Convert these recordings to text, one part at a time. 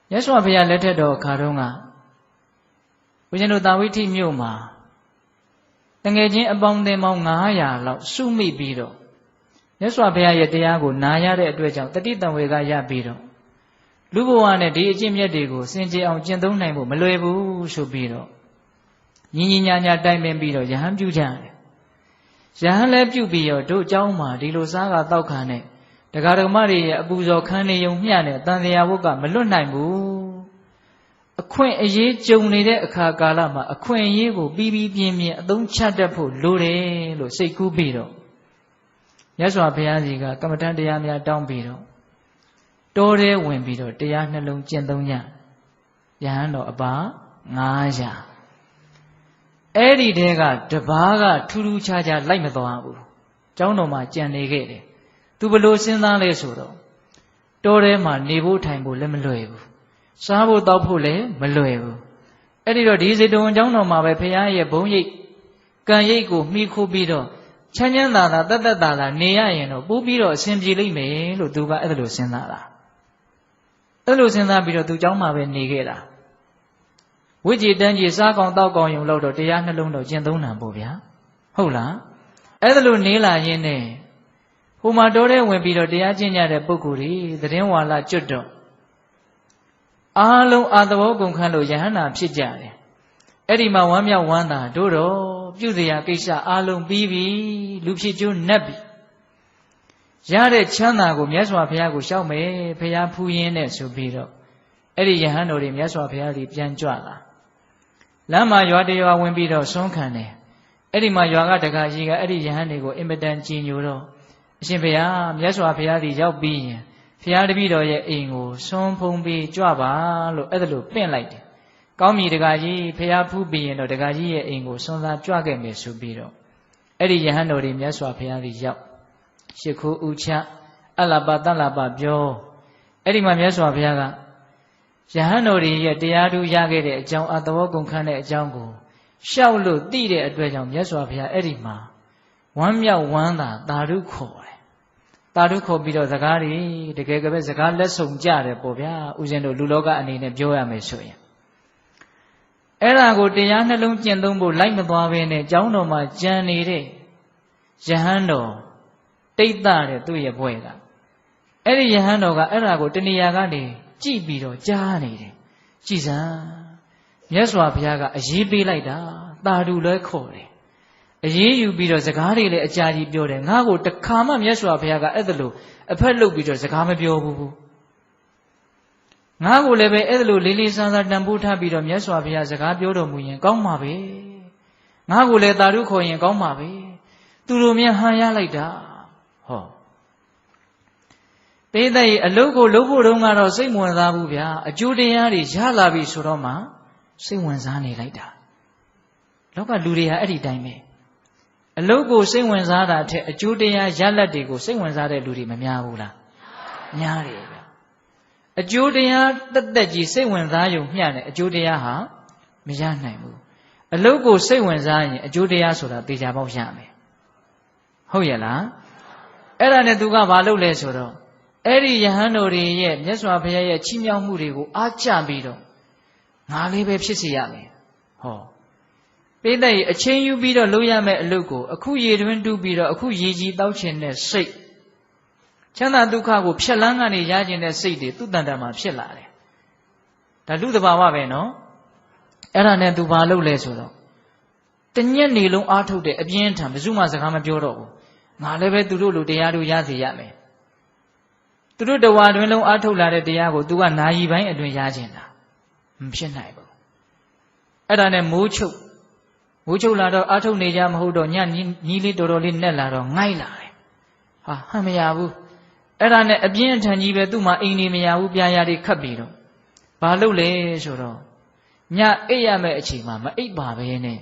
မြတ်စွာဘုရားလက်ထက်တော်အခါတုန်းကဦးဇင်းတို့တာဝိထိမြို့မှာတငယ်ချင်းအပေါင်းအသင်းပေါင်း900လောက်စုမိပြီးတော့မြတ်စွာဘုရားရဲ့တရားကိုနာရတဲ့အတွက်ကြောင့်တတိတံဝေကရပြီးတော့လူဘဝနဲ့ဒီအကျင့်မြတ်တွေကိုစင်ကြယ်အောင်ကျင့်သုံးနိုင်ဖို့မလွယ်ဘူးဆိုပြီးတော့ညီညီညာညာတိုင်ပင်ပြီးတော့ယဟန်ပြုကြတယ်။ယဟန်လည်းပြုပြီးတော့တို့เจ้าမှာဒီလိုစားကတောက်ခံနဲ့တရားဓမ္မတွေရဲ့အပူဇော်ခန်းနေုံမျှနဲ့တန်တရားဝတ်ကမလွတ်နိုင်ဘူး။အခွင့်အရေးကြုံနေတဲ့အခါကာလမှာအခွင့်အရေးကိုပြီးပြီးပြင်းပြင်းအသုံးချတတ်ဖို့လိုတယ်လို့စိတ်ကူးပြီးတော့မြတ်စွာဘုရားကြီးကကမ္မဋ္ဌာန်းတရားများတောင်းပြီးတော့တောထဲဝင်ပြီးတော့တရားနှလုံးကျင့်သုံးကြယဟန်တော်အပါ900အဲ့ဒီတဲကတပါးကထူးထူးခြားခြားလိုက်မသွားဘူးကျောင်းတော်မှာကြံနေခဲ့တယ်သူဘလို့စဉ်းစားလဲဆိုတော့တောထဲမှာနေဖို့ထိုင်ဖို့လည်းမလွယ်ဘူးစားဖို့တောက်ဖို့လည်းမလွယ်ဘူးအဲ့ဒီတော့ဒီစေတုံကျောင်းတော်မှာပဲဘုရားရဲ့ဘုန်းရိပ်ကံရိပ်ကိုမှီခိုးပြီးတော့ချမ်းချမ်းသာသာတတ်တတ်သာသာနေရရင်တော့ပို့ပြီးတော့အဆင်ပြေလိမ့်မယ်လို့သူကအဲ့ဒါလိုစဉ်းစားတာအဲ့လိုစဉ်းစားပြီးတော့သူကျောင်းမှာပဲနေခဲ့တာဝိจิတန်းကြီးစားကောင်တောက်ကောင်ယုံလို့တော့တရားနှလုံးတော့ကျင့်သုံးတာပေါ့ဗျာဟုတ်လားအဲ့ဒါလိုနေလာရင်းနဲ့ဟိုမှာတော်တဲ့ဝင်ပြီးတော့တရားကျင့်ကြတဲ့ပုဂ္ဂိုလ်တွေသတင်းဝါလာကျွတ်တော့အားလုံးအာသဘောကုန်ခန့်လို့ယဟန္တာဖြစ်ကြတယ်အဲ့ဒီမှာဝမ်းမြောက်ဝမ်းသာတို့တော့ပြုစရာကိစ္စအားလုံးပြီးပြီလူဖြစ်ကျိုးနှက်ပြီရတဲ့ချမ်းသာကိုမြတ်စွာဘုရားကိုရှောက်မယ်ဘုရားဖူးရင်းနဲ့ဆိုပြီးတော့အဲ့ဒီယဟန်တော်တွေမြတ်စွာဘုရားကြီးပြန်ကြွလာလမ်းမှာရွာတရွာဝင်ပြီးတော့ဆွမ်းခံတယ်အဲ့ဒီမှာရွာကတခါကြီးကအဲ့ဒီယဟန်တွေကိုအင်မတန်ကြည်ညိုတော့အရှင်ဘုရားမြတ်စွာဘုရားကြီးရောက်ပြီးရင်ဘုရားတပည့်တော်ရဲ့အိမ်ကိုဆွမ်းဖုံးပြီးကြွပါလို့အဲ့ဒါလိုပင့်လိုက်တယ်ကောင်းပြီတခါကြီးဘုရားဖူးပြီးရင်တော့တခါကြီးရဲ့အိမ်ကိုဆွမ်းသာကြွခဲ့မယ်ဆိုပြီးတော့အဲ့ဒီယဟန်တော်တွေမြတ်စွာဘုရားကြီးရောက်ရှ िख ိုးဥချအလပတလပပြောအဲ့ဒီမှာမြတ်စွာဘုရားကယဟန်တော်တွေရဲ့တရားဓုရခဲ့တဲ့အကြောင်းအသဘောကုန်ခန့်တဲ့အကြောင်းကိုရှောက်လို့သိတဲ့အတွက်ကြောင့်မြတ်စွာဘုရားအဲ့ဒီမှာဝမ်းမြောက်ဝမ်းသာသာဓုခေါ်တယ်သာဓုခေါ်ပြီးတော့စကားတွေတကယ်ကပဲစကားလက်ဆုံကြတယ်ပေါ့ဗျာဥစဉ်တို့လူလောကအနေနဲ့ပြောရမယ်ဆိုရင်အဲ့ဒါကိုတရားနှလုံးကျင့်သုံးဖို့လိုက်မသွားဘဲနဲ့ကျောင်းတော်မှာကြံနေတဲ့ယဟန်တော်တိတ်တတဲ့သူ့ရဲ့ဘွဲကအဲ့ဒီယဟန်တော်ကအဲ့ဒါကိုတဏှာကနေကြည့်ပြီးတော့ကြားနေတယ်ကြည်စမ်းမြတ်စွာဘုရားကအရေးပေးလိုက်တာတာဓုလဲခေါ်တယ်အရေးယူပြီးတော့စကားတွေလည်းအကြာကြီးပြောတယ်ငါ့ကိုတခါမှမြတ်စွာဘုရားကအဲ့ဒါလို့အဖက်လုပ်ပြီးတော့စကားမပြောဘူးငါ့ကိုလည်းပဲအဲ့ဒါလို့လေးလေးစားစားတန်ဖိုးထားပြီးတော့မြတ်စွာဘုရားစကားပြောတော်မူရင်ကောင်းပါပဲငါ့ကိုလည်းတာဓုခေါ်ရင်ကောင်းပါပဲသူတို့မြန်ဟန်ရလိုက်တာဟောပိဋကရဲ့အလုပ်ကိုလုပ်ဖို့တုန်းကတော့စိတ်ဝင်စားဘူးဗျာအကျိုးတရားတွေရလာပြီဆိုတော့မှစိတ်ဝင်စားနေလိုက်တာလောကလူတွေဟာအဲ့ဒီတိုင်းပဲအလုပ်ကိုစိတ်ဝင်စားတာအထက်အကျိုးတရားရလဒ်တွေကိုစိတ်ဝင်စားတဲ့လူတွေမများဘူးလားများတယ်ဗျာအကျိုးတရားတက်တက်ကြီးစိတ်ဝင်စားရုံမျှနဲ့အကျိုးတရားဟာမရနိုင်ဘူးအလုပ်ကိုစိတ်ဝင်စားရင်အကျိုးတရားဆိုတာသေချာပေါက်ရမယ်ဟုတ်ရဲ့လားအဲ့ဒါနဲ့သူကဘာလုပ်လဲဆိုတော့အဲ့ဒီယဟန်တော်တွေရဲ့မြတ်စွာဘုရားရဲ့ချီးမြှောက်မှုတွေကိုအားကျပြီးတော့ငါလေးပဲဖြစ်စေရမယ်ဟောပိဋကရဲ့အချင်းယူပြီးတော့လုပ်ရမယ့်အလုပ်ကိုအခုရေတွင်းတူးပြီးတော့အခုရေကြီးတောက်ချင်တဲ့စိတ်ချမ်းသာဒုက္ခကိုဖြတ်လန်းကနေရကျင်တဲ့စိတ်တွေသူ့တန်တမှာဖြစ်လာတယ်ဒါလူတဘာဝပဲနော်အဲ့ဒါနဲ့သူဘာလုပ်လဲဆိုတော့တညက်နေလုံးအားထုတ်တဲ့အပြင်းထန်ဘယ်သူမှစကားမပြောတော့ဘူးငါလည်းပဲသူတို့လိုတရားတို့ရစေရမယ်သူတို့တဝါတွင်လုံးအားထုတ်လာတဲ့တရားကို तू ကနာယီပိုင်းအတွင်ရခြင်းတာမဖြစ်နိုင်ဘူးအဲ့ဒါနဲ့မိုးချုပ်လာတော့အားထုတ်နေကြမဟုတ်တော့ညညီလေးတော်တော်လေးနဲ့လာတော့ငိုက်လာတယ်ဟာဟန်မရဘူးအဲ့ဒါနဲ့အပြင်းအထန်ကြီးပဲသူ့မှာအိမ်နေမရဘူးပြာရာတွေခတ်ပြီးတော့ဘာလုပ်လဲဆိုတော့ညအိပ်ရမယ့်အချိန်မှာမအိပ်ပါပဲနဲ့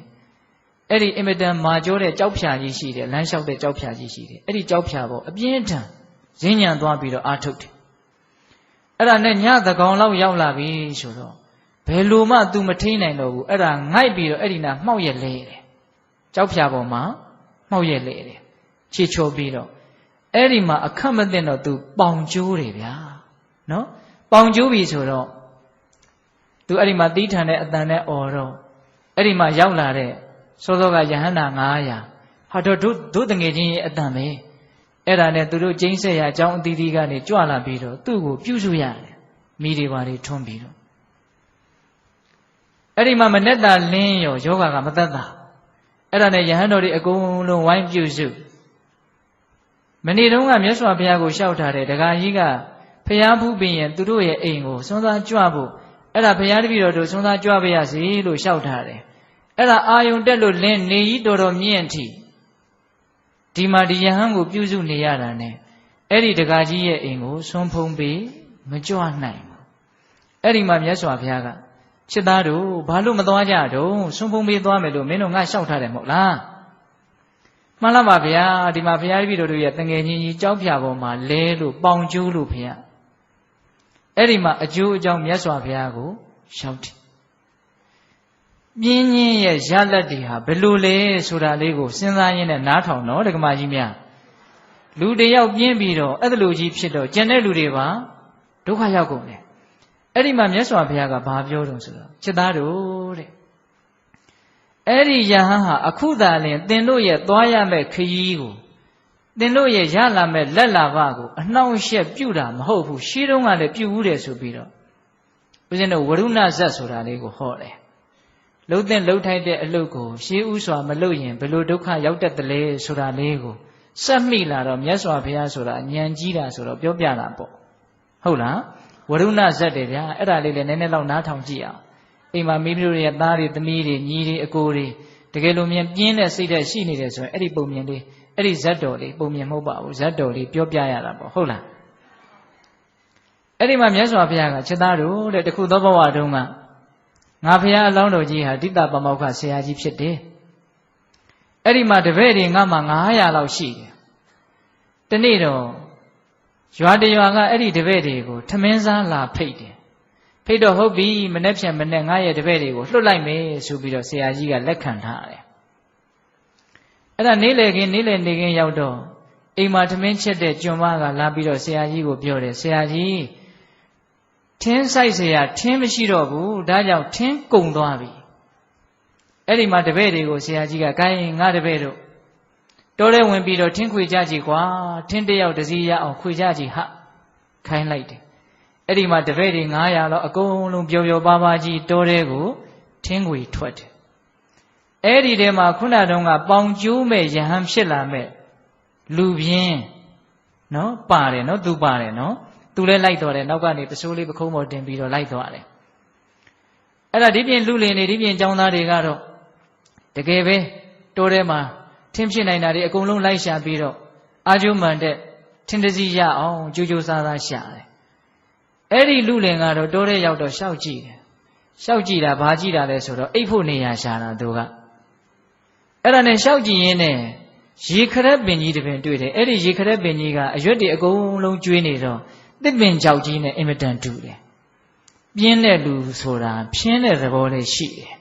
အဲ့ဒီအင်မတန်မာကျောတဲ့ကြောက်ဖြာကြီးရှိတယ်လမ်းလျှောက်တဲ့ကြောက်ဖြာကြီးရှိတယ်အဲ့ဒီကြောက်ဖြာပေါ်အပြင်းထန်ဈဉ္ဉံသွားပြီးတော့အာထုတ်တယ်အဲ့ဒါနဲ့ညသကောင်လောက်ရောက်လာပြီဆိုတော့ဘယ်လိုမှ तू မထိန်နိုင်တော့ဘူးအဲ့ဒါငိုက်ပြီးတော့အဲ့ဒီနာမှောက်ရက်လဲတယ်ကြောက်ဖြာပေါ်မှာမှောက်ရက်လဲတယ်ခြေချော်ပြီးတော့အဲ့ဒီမှာအခက်မသိတော့ तू ပေါင်ကျိုးတယ်ဗျာနော်ပေါင်ကျိုးပြီဆိုတော့ သူအဲ့ဒီမှာတီးထန်တဲ့အတန်နဲ့အော်တော့အဲ့ဒီမှာရောက်လာတဲ့စောစောကယဟန္တာ900ဟာတော့တို့တငယ်ချင်းရဲ့အတန်ပဲအဲ့ဒါနဲ့သူတို့ကျင်းဆက်ရအကြောင်းအသီးသီးကနေကြွလာပြီးတော့သူ့ကိုပြုစုရတယ်မိတွေပါတွေထွန်းပြီးတော့အဲ့ဒီမှာမနဲ့တာလင်းရောယောဂကမသက်သာအဲ့ဒါနဲ့ယဟန်တော်တွေအကုန်လုံးဝိုင်းပြုစုမနေ့တုန်းကမြတ်စွာဘုရားကိုလျှောက်ထားတယ်ဒကာကြီးကဖျားဖူးပြီးရင်သူတို့ရဲ့အိမ်ကိုစွန့်စားကြွဖို့အဲ့ဒါဘုရားတပည့်တော်တို့စွန့်စားကြွပါရစေလို့လျှောက်ထားတယ်အဲ့ဒါအာယုံတက်လို့လင်းနေကြီးတော်တော်မြင့်အထိဒီမှာဒီယဟန်ကိုပြုစုနေရတာ ਨੇ အဲ့ဒီဒကာကြီးရဲ့အိမ်ကိုဆွန်းဖုံးပြီးမကြွနိုင်ဘူးအဲ့ဒီမှာမြတ်စွာဘုရားကချစ်သားတို့ဘာလို့မသွားကြတော့ဆွန်းဖုံးပြီးသွားမယ်လို့မင်းတို့ငါလျှောက်ထားတယ်မဟုတ်လားမှန်လားပါဗျာဒီမှာဘုရားတပည့်တော်တို့ရဲ့တငယ်ချင်းကြီးကြောက်ဖြာပေါ်မှာလဲလို့ပေါင်ကျိုးလို့ဘုရားအဲ့ဒီမှာအကျိုးအကြောင်းမြတ်စွာဘုရားကိုလျှောက်တယ်ပြင်းရင်းရဲ့ရလက်တွေဟာဘယ်လိုလဲဆိုတာလေးကိုစဉ်းစားရင်းနဲ့နားထောင်တော့ဒကမာကြီးများလူတယောက်ပြင်းပြီးတော့အဲ့လိုကြီးဖြစ်တော့ကျန်တဲ့လူတွေပါဒုက္ခရောက်ကုန်တယ်အဲ့ဒီမှာမြတ်စွာဘုရားကဘာပြောတုံးဆိုတော့ချစ်သားတို့တဲ့အဲ့ဒီယဟန်ဟာအခုသာလင်သင်တို့ရဲ့သွားရမယ့်ခရီးကိုသင်တို့ရဲ့ရလာမဲ့လက်လာဘကိုအနှောင့်အယှက်ပြုတာမဟုတ်ဘူးရှင်းတုန်းကလည်းပြုဘူးတယ်ဆိုပြီးတော့ဦးဇင်းတို့ဝရုဏဇတ်ဆိုတာလေးကိုဟောတယ်လှုပ်တဲ့လှုပ်ထိုက်တဲ့အလုပ်ကိုရှေးဥစွာမလုပ်ရင်ဘယ်လိုဒုက္ခရောက်တတ်တယ်လဲဆိုတာလေးကိုစက်မိလာတော့မြတ်စွာဘုရားဆိုတာဉာဏ်ကြီးတာဆိုတော့ပြောပြတာပေါ့ဟုတ်လားဝရုဏဇတ်တယ်ဗျာအဲ့ဒါလေးလည်းနည်းနည်းလောက်နားထောင်ကြည့်အောင်အိမ်မှာမိမိတို့ရဲ့သားတွေသမီးတွေညီတွေအကိုတွေတကယ်လို့မြင်ပြင်းတဲ့စိတ်ဓာတ်ရှိနေတယ်ဆိုရင်အဲ့ဒီပုံမြင်လေးအဲ့ဒီဇတ်တော်လေးပုံမြင်မဟုတ်ပါဘူးဇတ်တော်လေးပြောပြရတာပေါ့ဟုတ်လားအဲ့ဒီမှာမြတ်စွာဘုရားကချစ်သားတို့တဲ့တခုသောဘဝတုန်းကငါဘုရားအလောင်းတော်ကြီးဟာဒိဋ္ဌပမောက္ခဆရာကြီးဖြစ်တယ်အဲ့ဒီမှာတပည့်တွေငါမှ900လောက်ရှိတယ်တနေ့တော့ရွာတရွာကအဲ့ဒီတပည့်တွေကိုထမင်းစားလာဖိတ်တယ်ဖိတ်တော့ဟုတ်ပြီမနေ့ဖြန်မနေ့ငါရဲ့တပည့်တွေကိုလွှတ်လိုက်မယ်ဆိုပြီးတော့ဆရာကြီးကလက်ခံထားတယ်အဲ့ဒါနေ့လေခင်းနေခင်းရောက်တော့အိမ်မှာထမင်းချက်တဲ့ကျွန်မကလာပြီးတော့ဆရာကြီးကိုပြောတယ်ဆရာကြီးထင်းဆိုင်เสียထင်းမရှိတော့ဘူးဒါကြောင့်ထင်းကုန်သွားပြီအဲ့ဒီမှာတပည့်တွေကိုဆရာကြီးကကိုင်းငါတပည့်တို့တောထဲဝင်ပြီးတော့ထင်းခွေကြကြည့်ကွာထင်းတယောက်တစ်စီးရအောင်ခွေကြကြည့်ဟာခိုင်းလိုက်တယ်အဲ့ဒီမှာတပည့်တွေ900လောက်အကုန်လုံးပျော်ပျော်ပါပါကြီးတောထဲကိုထင်းခွေထွက်တယ်အဲ့ဒီထဲမှာခုနတုန်းကပေါင်ကျိုးမဲ့ယဟန်ဖြစ်လာမဲ့လူပြင်းနော်ပါတယ်နော်သူပါတယ်နော်သူလည်းလိုက်တော့တယ်နောက်ကနေပစိုးလေးပခုံးပေါ်တင်ပြီးတော့လိုက်သွားတယ်အဲ့ဒါဒီပြင်လူလင်တွေဒီပြင်ចောင်းသားတွေကတော့တကယ်ပဲတိုးထဲမှာထင်းဖြစ်နိုင်တာတွေအကုန်လုံးလိုက်ရှာပြီးတော့အာကျုံမှန်တဲ့ထင်းတစည်းရအောင်ကြိုးကြိုးစားစားရှာတယ်အဲ့ဒီလူလင်ကတော့တိုးထဲရောက်တော့ရှောက်ကြည့်တယ်ရှောက်ကြည့်တာဘာကြည့်တာလဲဆိုတော့အိတ်ဖို့နေရရှာတာသူကအဲ့ဒါနဲ့ရှောက်ကြည့်ရင်းနဲ့ရေခရက်ပင်ကြီးတစ်ပင်တွေ့တယ်အဲ့ဒီရေခရက်ပင်ကြီးကအရွက်တွေအကုန်လုံးကျွေးနေတော့တစ်ပင်ကြောက်ကြီးနဲ့အင်မတန်တူတယ်ပြင်းတဲ့လူဆိုတာဖြင်းတဲ့သဘောလေးရှိတယ်